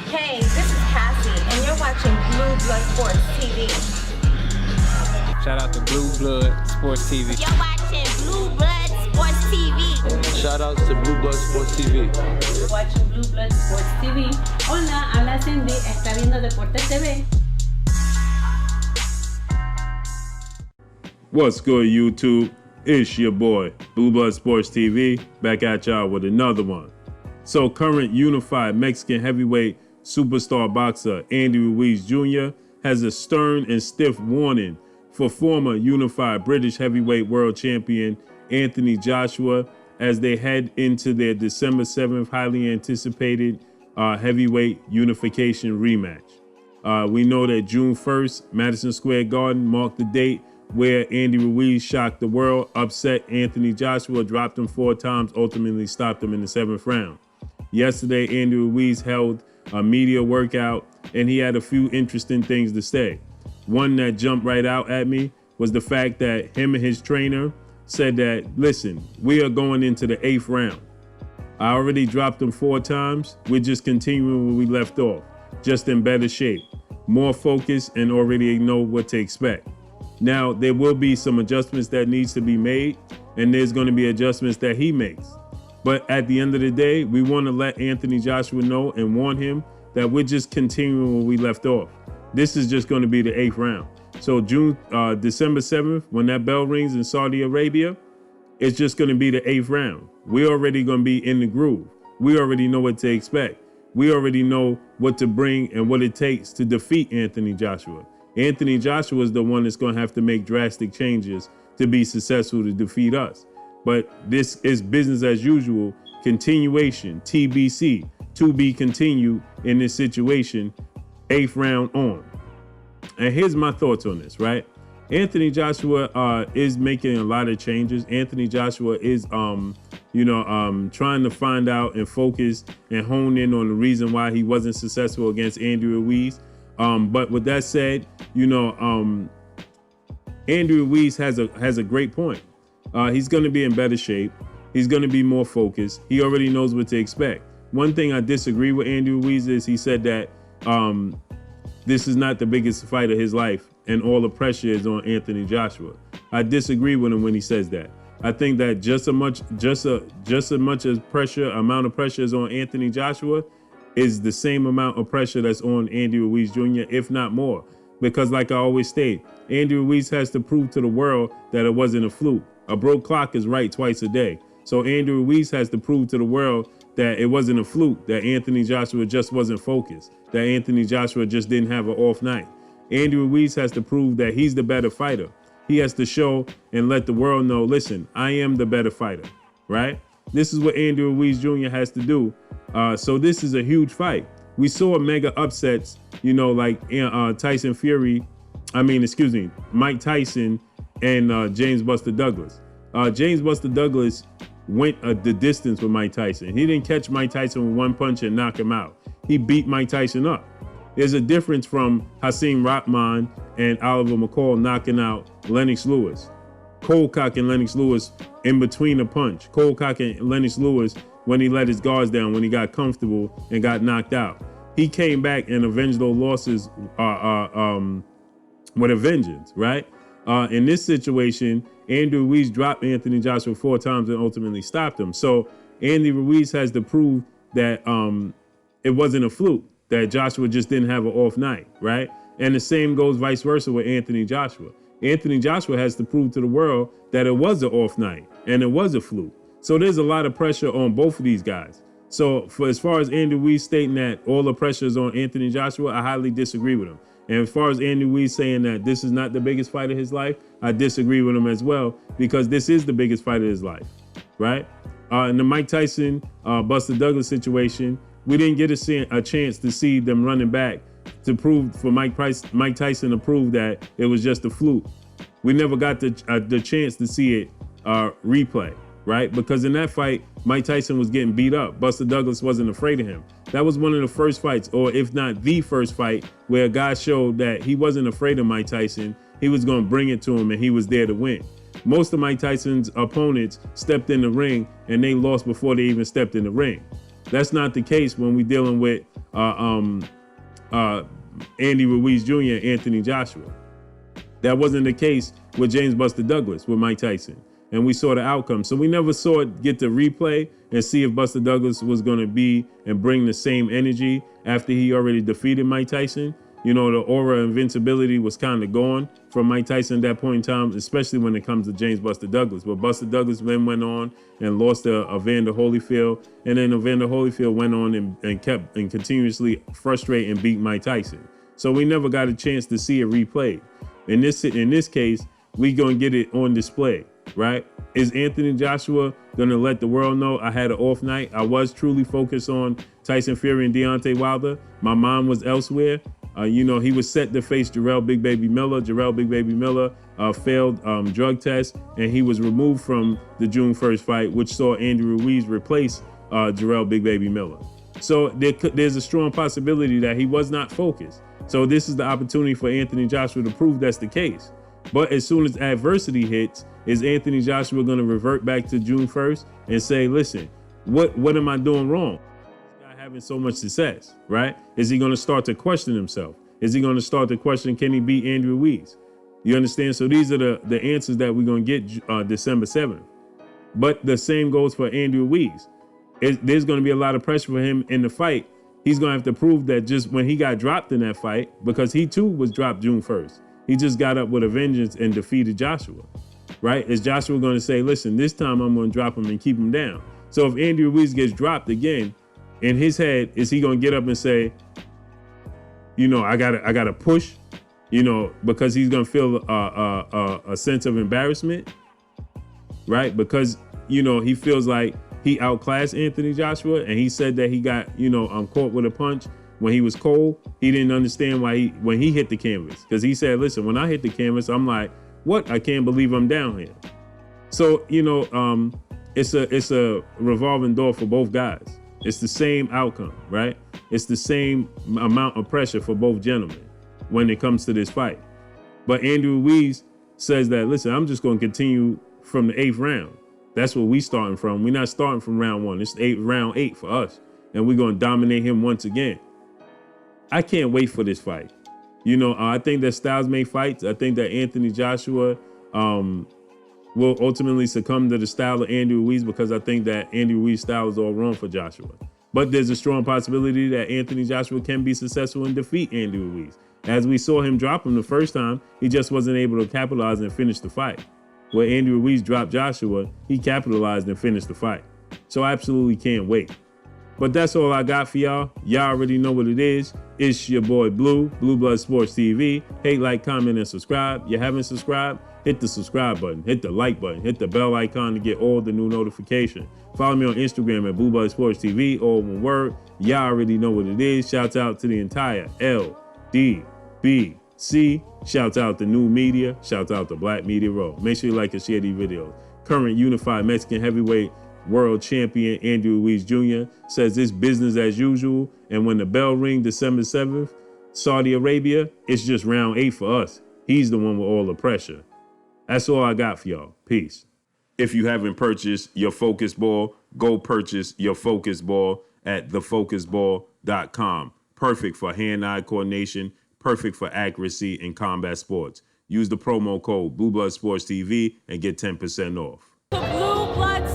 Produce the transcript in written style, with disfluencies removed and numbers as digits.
Hey, this is Cassie, and you're watching Blue Blood Sports TV. Shout out to Blue Blood Sports TV. You're watching Blue Blood Sports TV. Shout outs to Blue Blood Sports TV. You're watching Blue Blood Sports TV. Hola, habla Cindy, está viendo Deportes TV. What's good, YouTube? It's your boy, Blue Blood Sports TV, back at y'all with another one. So current unified Mexican heavyweight superstar boxer Andy Ruiz Jr. has a stern and stiff warning for former unified British heavyweight world champion Anthony Joshua as they head into their December 7th highly anticipated heavyweight unification rematch. We know that June 1st, Madison Square Garden marked the date where Andy Ruiz shocked the world, upset Anthony Joshua, dropped him 4 times, ultimately stopped him in the 7th round. Yesterday, Andy Ruiz held a media workout, and he had a few interesting things to say. One that jumped right out at me was the fact that him and his trainer said that, listen, we are going into the 8th round. I already dropped him 4 times. We're just continuing where we left off, just in better shape, more focused, and already know what to expect. Now, there will be some adjustments that needs to be made, and there's going to be adjustments that he makes. But at the end of the day, we want to let Anthony Joshua know and warn him that we're just continuing where we left off. This is just going to be the 8th round. So December 7th, when that bell rings in Saudi Arabia, it's just going to be the 8th round. We're already going to be in the groove. We already know what to expect. We already know what to bring and what it takes to defeat Anthony Joshua. Anthony Joshua is the one that's going to have to make drastic changes to be successful to defeat us. But this is business as usual, continuation, TBC, to be continued in this situation, 8th round on. And here's my thoughts on this, right? Anthony Joshua is making a lot of changes. Anthony Joshua is, trying to find out and focus and hone in on the reason why he wasn't successful against Andy Ruiz. But with that said, Andy Ruiz has a great point. He's going to be in better shape. He's going to be more focused. He already knows what to expect. One thing I disagree with Andy Ruiz is he said that this is not the biggest fight of his life and all the pressure is on Anthony Joshua. I disagree with him when he says that. I think that just as much amount of pressure is on Anthony Joshua is the same amount of pressure that's on Andy Ruiz Jr., if not more. Because like I always state, Andy Ruiz has to prove to the world that it wasn't a fluke. A broke clock is right twice a day. So Andy Ruiz has to prove to the world that it wasn't a fluke, that Anthony Joshua just wasn't focused, that Anthony Joshua just didn't have an off night. Andy Ruiz has to prove that he's the better fighter. He has to show and let the world know, listen, I am the better fighter, right? This is what Andy Ruiz Jr. has to do. So this is a huge fight. We saw mega upsets, like Mike Tyson and James Buster Douglas. James Buster Douglas went the distance with Mike Tyson. He didn't catch Mike Tyson with one punch and knock him out. He beat Mike Tyson up. There's a difference from Hasim Rahman and Oliver McCall knocking out Lennox Lewis. Cold cocking Lennox Lewis in between a punch. Cold cocking Lennox Lewis when he let his guards down, when he got comfortable and got knocked out. He came back and avenged those losses with a vengeance, right? In this situation, Andy Ruiz dropped Anthony Joshua 4 times and ultimately stopped him. So Andy Ruiz has to prove that it wasn't a fluke, that Joshua just didn't have an off night, right? And the same goes vice versa with Anthony Joshua. Anthony Joshua has to prove to the world that it was an off night and it was a fluke. So there's a lot of pressure on both of these guys. So as far as Andy Ruiz stating that all the pressure is on Anthony Joshua, I highly disagree with him. And as far as Andy Ruiz saying that this is not the biggest fight of his life, I disagree with him as well, because this is the biggest fight of his life, right? In the Mike Tyson, Buster Douglas situation, we didn't get a chance to see them running back to prove for Mike Tyson to prove that it was just a fluke. We never got the chance to see it replay, right? Because in that fight, Mike Tyson was getting beat up. Buster Douglas wasn't afraid of him. That was one of the first fights, or if not the first fight, where a guy showed that he wasn't afraid of Mike Tyson. He was going to bring it to him, and he was there to win. Most of Mike Tyson's opponents stepped in the ring, and they lost before they even stepped in the ring. That's not the case when we're dealing with Andy Ruiz Jr. and Anthony Joshua. That wasn't the case with James Buster Douglas with Mike Tyson. And we saw the outcome. So we never saw it get to replay and see if Buster Douglas was going to be and bring the same energy after he already defeated Mike Tyson. You know, the aura of invincibility was kind of gone from Mike Tyson at that point in time, especially when it comes to James Buster Douglas. But Buster Douglas then went on and lost to Evander Holyfield. And then Evander Holyfield went on and kept and continuously frustrate and beat Mike Tyson. So we never got a chance to see it replayed. In this case, we gonna get it on display, right? Is Anthony Joshua gonna let the world know I had an off night? I was truly focused on Tyson Fury and Deontay Wilder. My mind was elsewhere. You know, he was set to face Jarrell Big Baby Miller. Jarrell Big Baby Miller failed drug test, and he was removed from the June 1st fight, which saw Andy Ruiz replace Jarrell Big Baby Miller. So there's a strong possibility that he was not focused. So this is the opportunity for Anthony Joshua to prove that's the case. But as soon as adversity hits, is Anthony Joshua going to revert back to June 1st and say, listen, what am I doing wrong? This guy having so much success, right? Is he going to start to question himself? Is he going to start to question, can he beat Andy Ruiz? You understand? So these are the answers that we're going to get December 7th. But the same goes for Andy Ruiz. There's going to be a lot of pressure for him in the fight. He's going to have to prove that just when he got dropped in that fight, because he too was dropped June 1st. He just got up with a vengeance and defeated Joshua, right? Is Joshua going to say, listen, this time I'm going to drop him and keep him down? So if Andy Ruiz gets dropped again, in his head, is he going to get up and say, you know, I gotta push, you know, because he's going to feel a sense of embarrassment, right? Because, you know, he feels like he outclassed Anthony Joshua, and he said that he got, you know, caught with a punch when he was cold. He didn't understand why when he hit the canvas, because he said, listen, when I hit the canvas, I'm like, what? I can't believe I'm down here. So, you know, it's a revolving door for both guys. It's the same outcome, right? It's the same amount of pressure for both gentlemen when it comes to this fight. But Andy Ruiz says that, listen, I'm just going to continue from the 8th round. That's what we starting from. We're not starting from round 1. It's round 8 for us. And we're going to dominate him once again. I can't wait for this fight. You know, I think that styles make fights. I think that Anthony Joshua will ultimately succumb to the style of Andy Ruiz, because I think that Andy Ruiz's style is all wrong for Joshua. But there's a strong possibility that Anthony Joshua can be successful and defeat Andy Ruiz. As we saw him drop him the first time, he just wasn't able to capitalize and finish the fight. Where Andy Ruiz dropped Joshua, he capitalized and finished the fight. So I absolutely can't wait. But that's all I got for y'all. Y'all already know what it is. It's your boy Blue Blood Sports TV. Hate, like, comment, and subscribe. You haven't subscribed? Hit the subscribe button, hit the like button, hit the bell icon to get all the new notifications. Follow me on Instagram at Blue Blood Sports TV, all one word. Y'all already know what it is. Shouts out to the entire LDBC. Shouts out to New Media. Shouts out to Black Media Row. Make sure you like and share these videos. Current unified Mexican heavyweight world champion Andy Ruiz Jr. says it's business as usual. And when the bell rings December 7th, Saudi Arabia, it's just round 8 for us. He's the one with all the pressure. That's all I got for y'all. Peace. If you haven't purchased your Focus Ball, go purchase your Focus Ball at thefocusball.com. Perfect for hand-eye coordination, perfect for accuracy in combat sports. Use the promo code Blue Blood Sports TV and get 10% off. The Blue Blood